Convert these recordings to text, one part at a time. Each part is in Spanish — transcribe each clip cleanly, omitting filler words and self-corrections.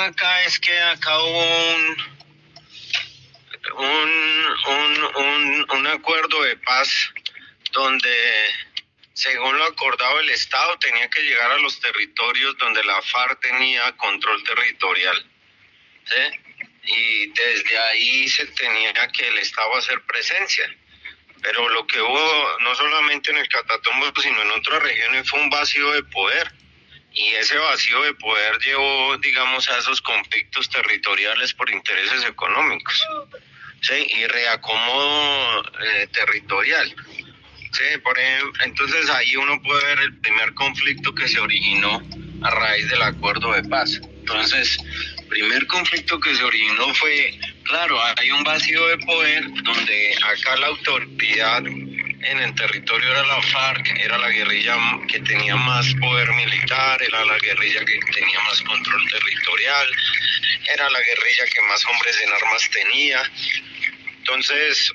tema acá es que acá hubo un acuerdo de paz donde, según lo acordado, el Estado tenía que llegar a los territorios donde la FARC tenía control territorial, ¿sí? Y desde ahí se tenía que el Estado hacer presencia. Pero lo que hubo, no solamente en el Catatumbo, sino en otras regiones, fue un vacío de poder. Y ese vacío de poder llevó, digamos, a esos conflictos territoriales por intereses económicos, ¿sí? Y reacomodo territorial. Sí, por ejemplo, entonces ahí uno puede ver el primer conflicto que se originó a raíz del acuerdo de paz. Entonces, primer conflicto que se originó fue, claro, hay un vacío de poder donde acá la autoridad en el territorio era la FARC, era la guerrilla que tenía más poder militar, era la guerrilla que tenía más control territorial, era la guerrilla que más hombres en armas tenía. Entonces,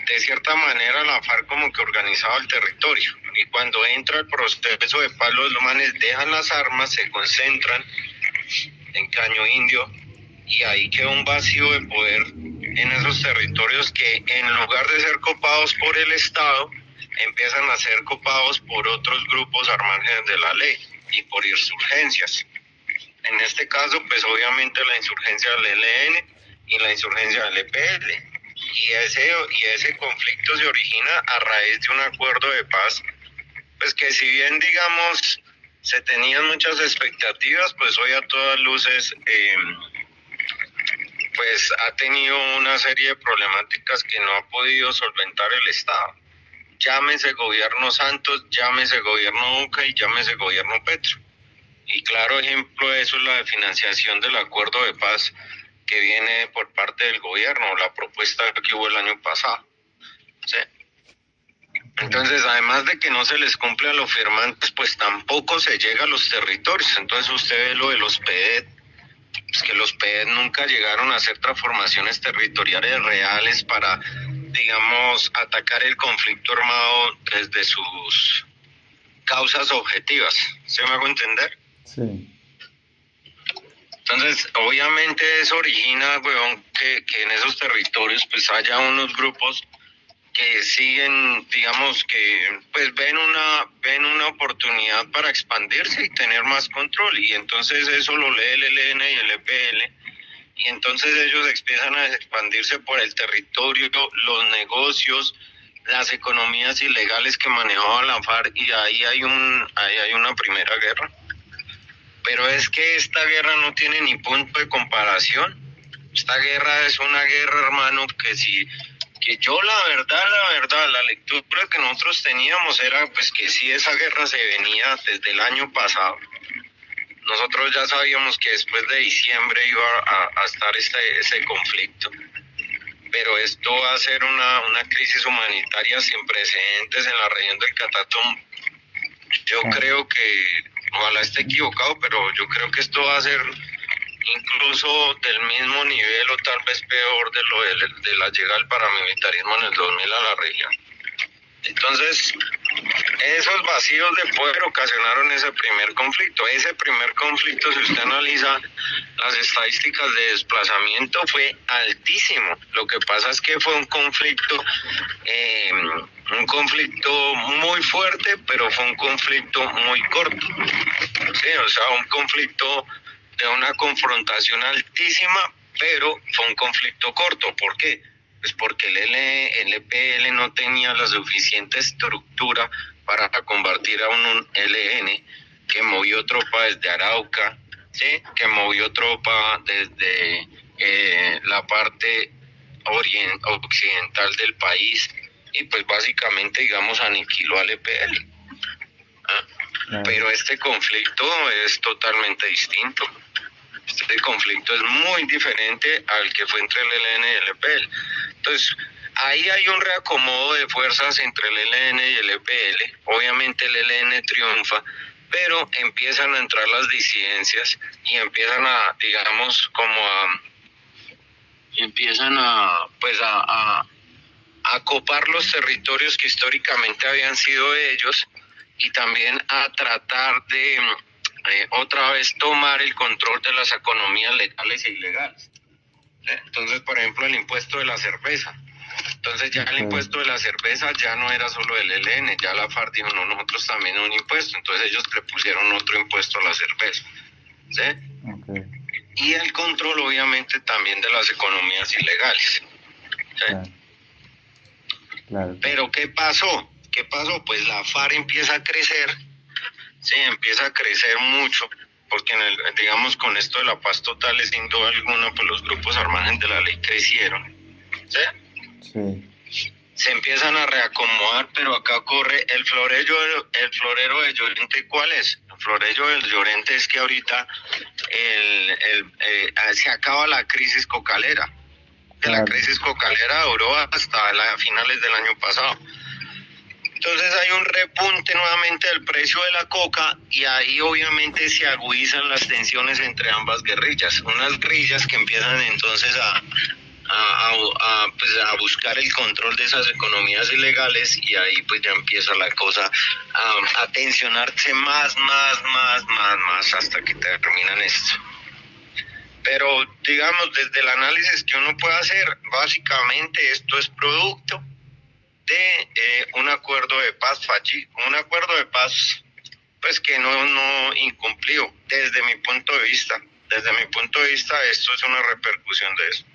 de cierta manera la FARC como que organizaba el territorio, y cuando entra el proceso de paz los manes dejan las armas, se concentran en Caño Indio, y ahí queda un vacío de poder en esos territorios que, en lugar de ser copados por el Estado, empiezan a ser copados por otros grupos al margen de la ley y por insurgencias. En este caso, pues obviamente la insurgencia del ELN y la insurgencia del EPL. Y ese conflicto se origina a raíz de un acuerdo de paz, pues que, si bien, digamos, se tenían muchas expectativas, pues hoy a todas luces pues ha tenido una serie de problemáticas que no ha podido solventar el Estado. Llámese gobierno Santos, llámese gobierno Duque y llámese gobierno Petro. Y claro ejemplo de eso es la financiación del acuerdo de paz que viene por parte del gobierno, la propuesta que hubo el año pasado. ¿Sí? Entonces, además de que no se les cumple a los firmantes, pues tampoco se llega a los territorios. Entonces usted ve lo de los PED, pues que los PED nunca llegaron a hacer transformaciones territoriales reales para, digamos, atacar el conflicto armado desde sus causas objetivas. ¿Se me hago entender? Sí. Entonces, obviamente eso origina, weón, que en esos territorios pues haya unos grupos que siguen, digamos, que pues ven una oportunidad para expandirse y tener más control, y entonces eso lo lee el ELN y el EPL, y entonces ellos empiezan a expandirse por el territorio, los negocios, las economías ilegales que manejaba la FARC, y ahí hay una primera guerra. Pero es que esta guerra no tiene ni punto de comparación. Esta guerra es una guerra, hermano, que yo la verdad, la lectura que nosotros teníamos era pues que sí, esa guerra se venía desde el año pasado. Nosotros ya sabíamos que después de diciembre iba a estar ese conflicto. Pero esto va a ser una crisis humanitaria sin precedentes en la región del Catatumbo. Yo creo que, ojalá esté equivocado, pero yo creo que esto va a ser incluso del mismo nivel o tal vez peor de la llegada del paramilitarismo en el 2000 a la región. Entonces, esos vacíos de poder ocasionaron ese primer conflicto. Ese primer conflicto, si usted analiza las estadísticas de desplazamiento, fue altísimo. Lo que pasa es que fue un conflicto muy fuerte, pero fue un conflicto muy corto. Sí, o sea, un conflicto de una confrontación altísima, pero fue un conflicto corto. ¿Por qué? Pues porque el EPL no tenía la suficiente estructura para combatir a un ELN que movió tropa desde Arauca, ¿sí? Que movió tropa desde la parte occidental del país, y pues básicamente, digamos, aniquiló al EPL. Pero este conflicto es totalmente distinto. Este conflicto es muy diferente al que fue entre el ELN y el EPL. Entonces, ahí hay un reacomodo de fuerzas entre el ELN y el EPL. Obviamente el ELN triunfa, pero empiezan a entrar las disidencias y empiezan a, digamos, a copar los territorios que históricamente habían sido de ellos, y también a tratar de otra vez tomar el control de las economías legales e ilegales. ¿Sí? Entonces, por ejemplo, el impuesto de la cerveza. Entonces ya el impuesto de la cerveza ya no era solo el ELN, ya la FARC dijo, no, nosotros también un impuesto, entonces ellos le pusieron otro impuesto a la cerveza. ¿Sí? Y el control obviamente también de las economías ilegales. ¿Sí? Claro. Pero ¿qué pasó? ¿Qué pasó? Pues la FARC empieza a crecer, sí, empieza a crecer mucho, porque digamos con esto de la paz total, sin duda alguna, pues los grupos al margen de la ley crecieron. ¿Sí? Sí. Se empiezan a reacomodar, pero acá ocurre el florero de Llorente. ¿Cuál es? El florero del Llorente es que ahorita se acaba la crisis cocalera. La crisis cocalera duró hasta finales del año pasado. Entonces hay un repunte nuevamente del precio de la coca y ahí obviamente se agudizan las tensiones entre ambas guerrillas. Unas guerrillas que empiezan entonces a buscar el control de esas economías ilegales y ahí pues ya empieza la cosa a tensionarse más hasta que terminan esto. Pero digamos, desde el análisis que uno puede hacer, básicamente esto es producto de un acuerdo de paz fallido, un acuerdo de paz pues que no incumplió desde mi punto de vista. Desde mi punto de vista esto es una repercusión de eso.